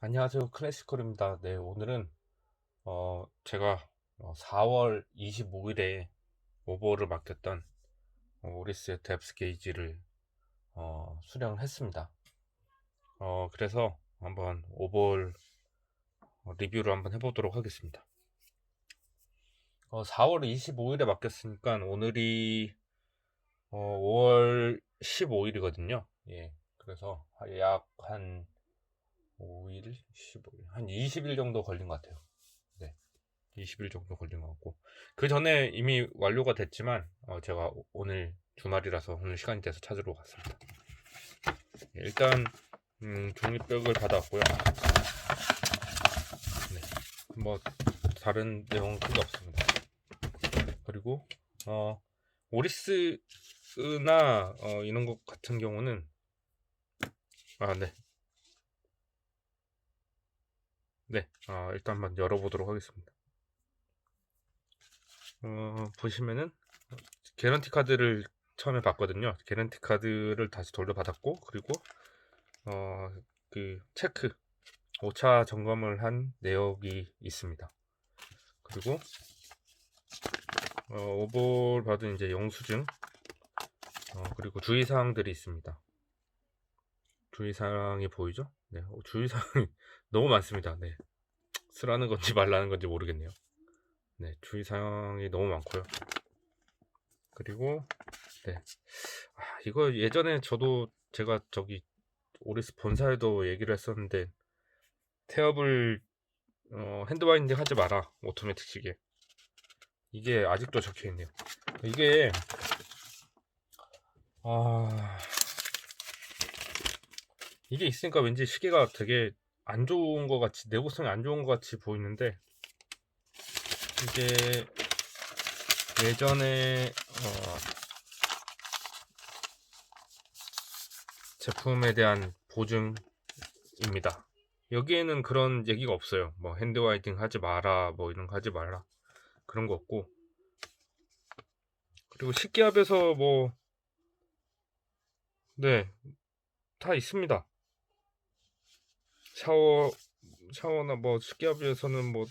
안녕하세요. 클래시컬입니다. 네, 오늘은 제가 4월 25일에 오버를 맡겼던 오리스의 뎁스 게이지를 수령을 했습니다. 그래서 한번 오버 리뷰를 한번 해보도록 하겠습니다. 4월 25일에 맡겼으니까 오늘이 5월 15일이거든요. 예, 그래서 약 한 5일, 15일, 한 20일 정도 걸린 것 같아요. 네. 20일 정도 걸린 것 같고 그 전에 이미 완료가 됐지만 제가 오늘 주말이라서 오늘 시간이 돼서 찾으러 갔습니다. 일단 종이백을 받아왔고요. 네, 뭐 다른 내용은 크게 없습니다. 그리고 오리스나 이런 것 같은 경우는 네, 일단 한번 열어보도록 하겠습니다. 보시면은 개런티 카드를 처음에 받거든요. 개런티 카드를 다시 돌려받았고, 그리고 그 체크 5차 점검을 한 내역이 있습니다. 그리고 오볼 받은 이제 영수증, 그리고 주의사항들이 있습니다. 주의사항이 보이죠? 네, 주의사항이 너무 많습니다. 네, 쓰라는 건지 말라는 건지 모르겠네요. 네, 주의사항이 너무 많고요. 그리고 네, 이거 예전에 제가 저기 오리스 본사에도 얘기를 했었는데 태엽을 핸드바인딩 하지 마라, 오토매틱 시계. 이게 아직도 적혀있네요. 이게 아 이게 있으니까 왠지 시계가 되게 안 좋은 것 같이, 내구성이 안 좋은 것 같이 보이는데, 이게 예전에 제품에 대한 보증입니다. 여기에는 그런 얘기가 없어요. 뭐 핸드와이딩 하지 마라, 뭐 이런 거 하지 말라, 그런 거 없고. 그리고 식기압에서 뭐 네, 다 있습니다. 샤워나 뭐 식기압에서는 뭐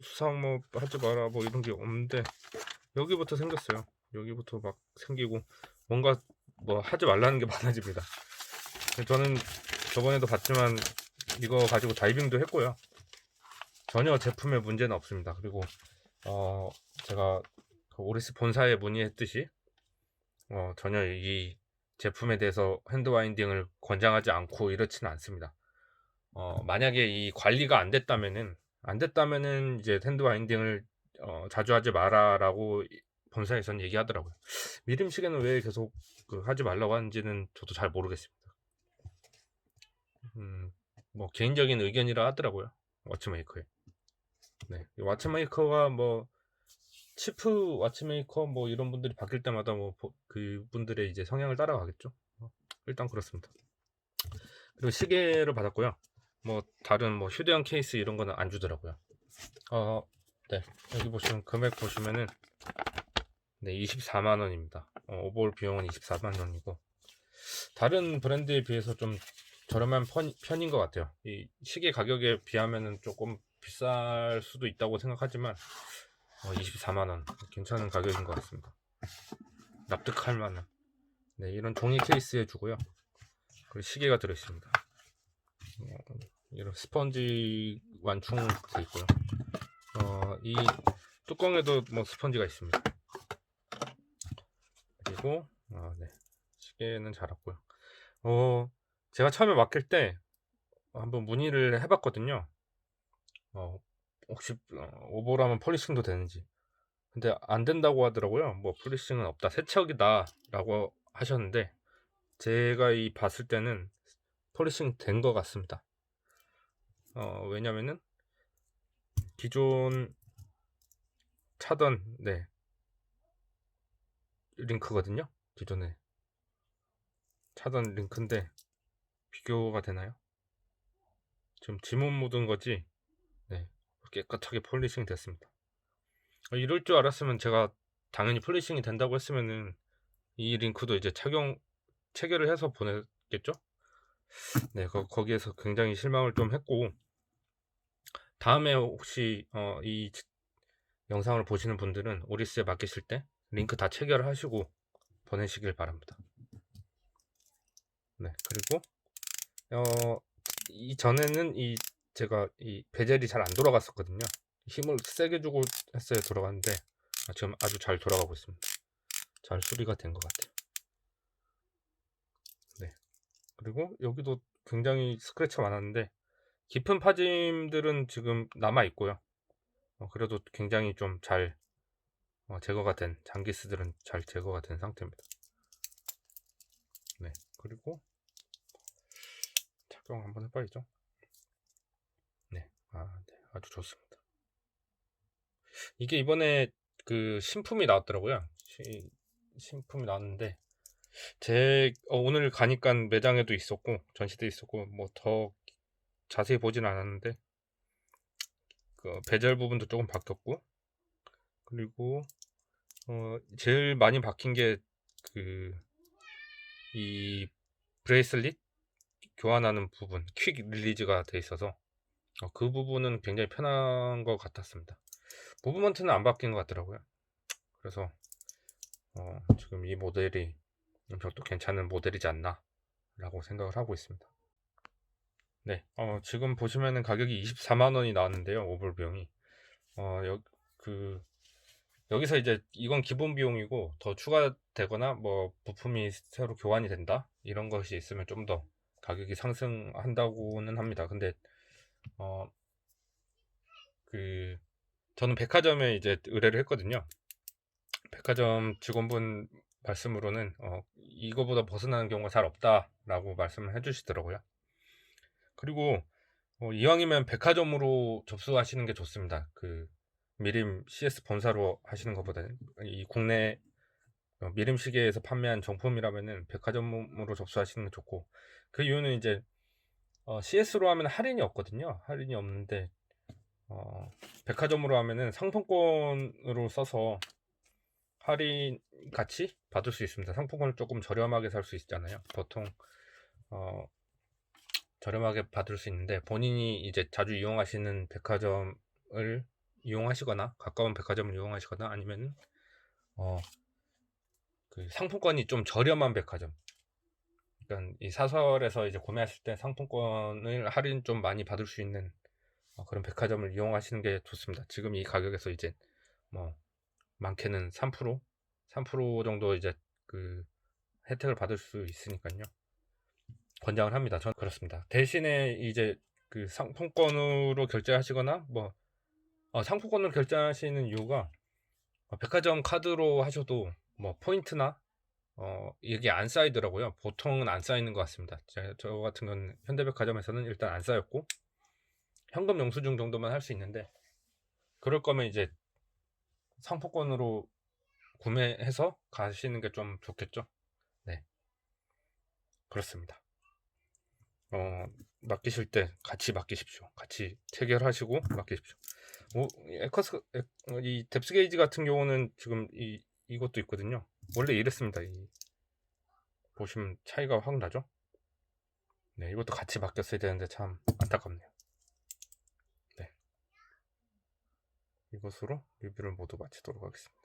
수상 뭐 하지 마라, 뭐 이런 게 없는데 여기부터 생겼어요. 여기부터 막 생기고 뭔가 뭐 하지 말라는 게 많아집니다. 저는 저번에도 봤지만 이거 가지고 다이빙도 했고요. 전혀 제품에 문제는 없습니다. 그리고 제가 그 오리스 본사에 문의했듯이 전혀 이 제품에 대해서 핸드와인딩을 권장하지 않고 이렇지는 않습니다. 만약에 이 관리가 안 됐다면은 이제 핸드와인딩을 자주 하지 마라라고 본사에서는 얘기하더라고요. 미림시계는 왜 계속 하지 말라고 하는지는 저도 잘 모르겠습니다. 뭐 개인적인 의견이라 하더라고요. 워치메이커에. 네, 와치메이커가 뭐 치프 와치메이커 뭐 이런 분들이 바뀔 때마다 뭐 그분들의 이제 성향을 따라가겠죠. 일단 그렇습니다. 그리고 시계를 받았고요. 뭐 다른 뭐 휴대용 케이스 이런 거는 안 주더라고요. 네, 여기 보시면 금액 보시면은 네, 24만 원입니다. 오버올 비용은 24만 원이고 다른 브랜드에 비해서 좀 저렴한 편인 것 같아요. 이 시계 가격에 비하면은 조금 비쌀 수도 있다고 생각하지만 24만 원 괜찮은 가격인 것 같습니다. 납득할 만한. 네, 이런 종이 케이스에 주고요. 그리고 시계가 들어있습니다. 이런 스펀지 완충 돼 있고요. 이 뚜껑에도 뭐 스펀지가 있습니다. 그리고 네, 시계는 잘 왔고요. 제가 처음에 맡길 때 한번 문의를 해봤거든요. 혹시 오버라면 폴리싱도 되는지. 근데 안 된다고 하더라고요. 뭐 폴리싱은 없다, 세척이다라고 하셨는데 제가 봤을 때는 폴리싱 된 것 같습니다. 왜냐면은 기존 차던 네, 링크거든요. 기존에 차던 링크인데 비교가 되나요? 지금 지문 묻은 거지. 네, 깨끗하게 폴리싱 됐습니다. 이럴 줄 알았으면 제가 당연히 폴리싱이 된다고 했으면은 이 링크도 이제 체결을 해서 보냈겠죠? 네, 거기에서 굉장히 실망을 좀 했고, 다음에 혹시 이 영상을 보시는 분들은 오리스에 맡기실 때 링크 다 체결하시고 보내시길 바랍니다. 네, 그리고 이전에는 제가 이 베젤이 잘 안 돌아갔었거든요. 힘을 세게 주고 했어야 돌아갔는데 지금 아주 잘 돌아가고 있습니다. 잘 수리가 된 것 같아요. 네, 그리고 여기도 굉장히 스크래치가 많았는데 깊은 파짐들은 지금 남아 있고요. 그래도 굉장히 좀 잘 제거가 된, 장기스들은 잘 제거가 된 상태입니다. 네, 그리고 착용 한번 해봐야죠. 네, 네, 아주 좋습니다. 이게 이번에 그 신품이 나왔더라고요. 신품이 나왔는데 오늘 가니까 매장에도 있었고 전시대 있었고 뭐 더 자세히 보진 않았는데 그 베젤 부분도 조금 바뀌었고, 그리고 제일 많이 바뀐 게 이 브레이슬릿 교환하는 부분, 퀵 릴리즈가 돼 있어서 그 부분은 굉장히 편한 것 같았습니다. 무브먼트는 안 바뀐 것 같더라고요. 그래서 지금 이 모델이 또 괜찮은 모델이지 않나 라고 생각을 하고 있습니다. 네, 지금 보시면은 가격이 24만원이 나왔는데요. 오버올 비용이 여기서 이제 이건 기본 비용이고 더 추가되거나 뭐 부품이 새로 교환이 된다 이런 것이 있으면 좀 더 가격이 상승한다고는 합니다. 근데 저는 백화점에 이제 의뢰를 했거든요. 백화점 직원분 말씀으로는 이거보다 벗어나는 경우가 잘 없다라고 말씀을 해주시더라고요. 그리고 이왕이면 백화점으로 접수하시는 게 좋습니다. 미림 CS 본사로 하시는 것보다는 이 국내 미림 시계에서 판매한 정품이라면은 백화점으로 접수하시는 게 좋고, 그 이유는 이제 CS로 하면 할인이 없거든요. 할인이 없는데 백화점으로 하면은 상품권으로 써서 할인 같이 받을 수 있습니다. 상품권을 조금 저렴하게 살 수 있잖아요. 보통 저렴하게 받을 수 있는데 본인이 이제 자주 이용하시는 백화점을 이용하시거나 가까운 백화점을 이용하시거나 아니면 상품권이 좀 저렴한 백화점, 그러니까 이 사설에서 이제 구매하실 때 상품권을 할인 좀 많이 받을 수 있는 그런 백화점을 이용하시는 게 좋습니다. 지금 이 가격에서 이제 뭐 많게는 3% 정도 이제 혜택을 받을 수 있으니까요. 권장을 합니다. 저는 그렇습니다. 대신에 이제 상품권으로 결제하시거나 뭐 상품권으로 결제하시는 이유가 백화점 카드로 하셔도 뭐 포인트나 이게 안 쌓이더라고요. 보통은 안 쌓이는 것 같습니다. 저 같은 건 현대백화점에서는 일단 안 쌓였고 현금 영수증 정도만 할 수 있는데, 그럴 거면 이제 상품권으로 구매해서 가시는 게 좀 좋겠죠. 네, 그렇습니다. 맡기실 때 같이 맡기십시오. 같이 체결하시고 맡기십시오. 이 뎁스 게이지 같은 경우는 지금 이것도 있거든요. 원래 이랬습니다. 보시면 차이가 확 나죠. 네, 이것도 같이 바뀌었어야 되는데 참 안타깝네요. 네, 이것으로 리뷰를 모두 마치도록 하겠습니다.